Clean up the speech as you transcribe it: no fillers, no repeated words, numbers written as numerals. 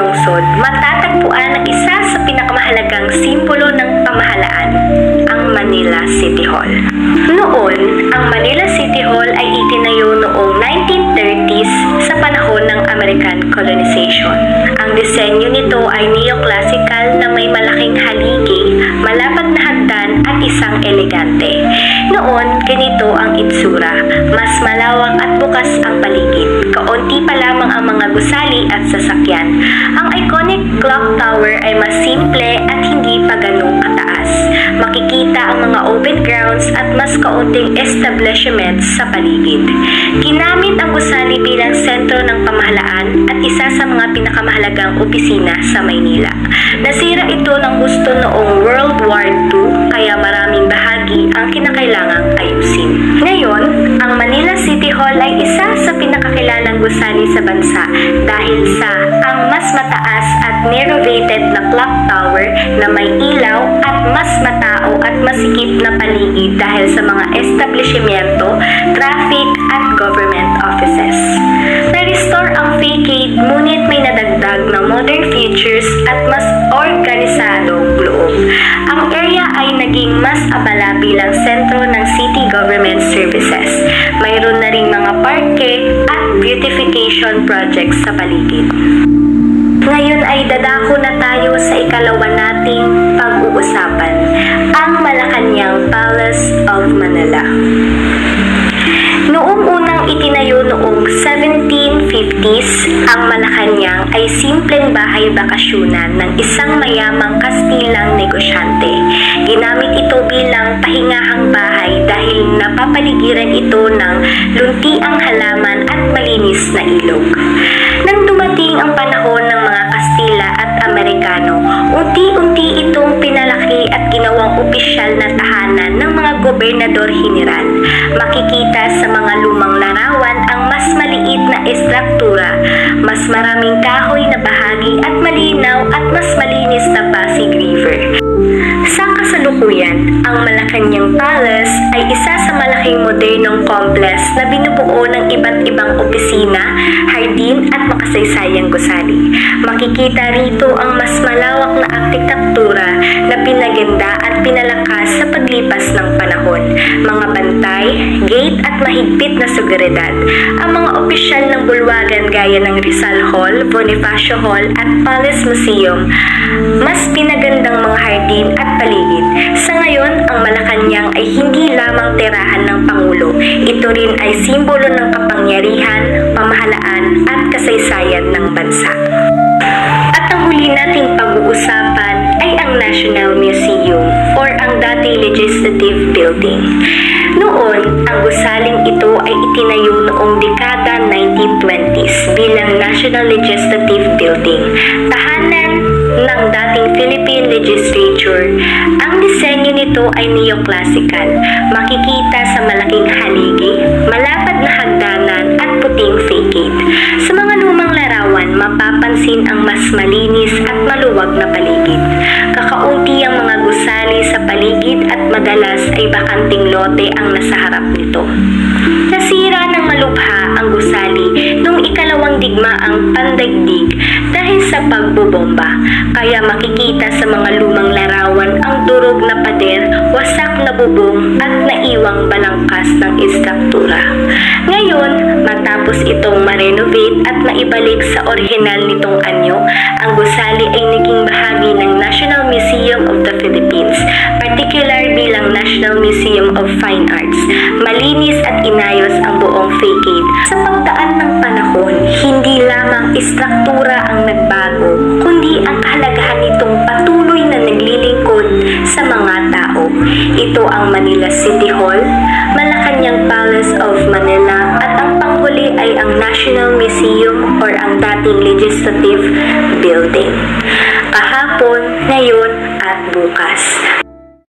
lungsod, matatagpuan ang isa sa pinakamahalagang simbolo ng pamahalaan, ang Manila City Hall. Noon, ang Manila City Hall ay itinayo noong 1930s sa panahon ng American colonization. Ang disenyo nito ay neoclassical na may malaking haligi, malapad na hagdan at isang elegante. Noon, ganito ang itsura, mas malawak at bukas ang paligid. Kaunti pa lamang ang mga gusali at sasakyan. Ang iconic clock tower ay mas simple at hindi pa ganong kataas. Makikita ang mga open grounds at mas kaunting establishments sa paligid. Ginamit ang gusali bilang sentro ng pamahalaan at isa sa mga pinakamahalagang opisina sa Maynila. Nasira ito ng husto noong World War II, kaya maraming bahagi ang kinakailangang ayusin. Ngayon, ang Manila City Hall ay isa sa pinakakilalang gusali sa bansa dahil sa ang mas mataas at renovated na clock tower na may ilaw at mas matao at masikip na paligid dahil sa mga establishmento, traffic at government offices. Na-restore ang facade ngunit may nadagdag na modern features at mas organisadong loob. Ang area ay naging mas abala bilang sentro ng city government services. Mayroon na ring mga parke at beautification projects sa paligid. Ngayon ay dadako na tayo sa ikalawa nating pag-uusapan, ang Malacanang Palace of Manila. Noong unang itinayo noong 1750s, ang Malacanang ay simpleng bahay bakasyonan ng isang mayamang Kastilang negosyante. Ginamit ito bilang pahingahang bahay dahil napapaligiran ito ng luntiang halaman at malinis na ilog. Nang dumating ang panahon ng mga Kastila at Amerikano, unti-unti itong pinalaki at ginawang opisyal na tahanan ng mga gobernador-heneral. Makikita sa mga lumang larawan ang mas maliit na estruktura, mas maraming kahoy na bahagi at malinaw at mas malinis na Pasig River. Sa kasalukuyan, ang Malacanang Palace ay isa sa malaking modernong complex na binubuo ng iba't ibang opisina, hardin at makasaysayang gusali. Makikita rito ang mas malawak na arkitektura na pinaganda at pinalakas sa paglipas ng panahon. Mga bantay, gate at mahigpit na seguridad. Ang mga opisyal ng bulwagan gaya ng Rizal Hall, Bonifacio Hall at Palace Museum, mas pinagandang mga hardin at paligid. Sa ngayon, ang Malacanang ay hindi lamang tirahan ng Pangulo. Ito rin ay simbolo ng kapangyarihan, pamahalaan at kasaysayan ng bansa. At ang huli nating pag-uusapan ay ang National Museum or ang dating Legislative Building. Noon, ang gusaling ito ay itinayo noong dekada 1920s bilang National Legislative Building, tahanan ng dating Philippine Legislature. Ang disenyo nito ay neoclassical. Makikita sa malaking haligi, malapad na hagdanan at puting facade. Sa mga lumang larawan, mapapansin ang mas malinis at maluwag na paligid. Kakaunti ang mga gusali sa paligid at madalas ay bakanting lote ang nasa harap nito. Nasira ng malubha ang gusali noong ikalawang digmaang pandaigdig dahil sa pagbobomba, kaya makikita sa mga lumang larawan ang durog na pader, wasak na bubong at naiwang balangkas ng istruktura. Ngayon, matapos itong ma-renovate at maibalik sa orihinal nitong anyo, ang gusali ay naging bahagi ng National Museum of the Philippines, particular bilang National Museum of Fine Arts. Malinis at inayos ang buong facade. Sa pagdaan ng panahon, hindi lamang istruktura ang nagbago, kundi ang kahalagahan nitong patuloy na naglilingkod sa mga tao. Ito ang Manila City Hall, Malacanang Palace of Manila at ang panghuli ay ang National Museum or ang dating Legislative Building. Kahapon, ngayon at bukas.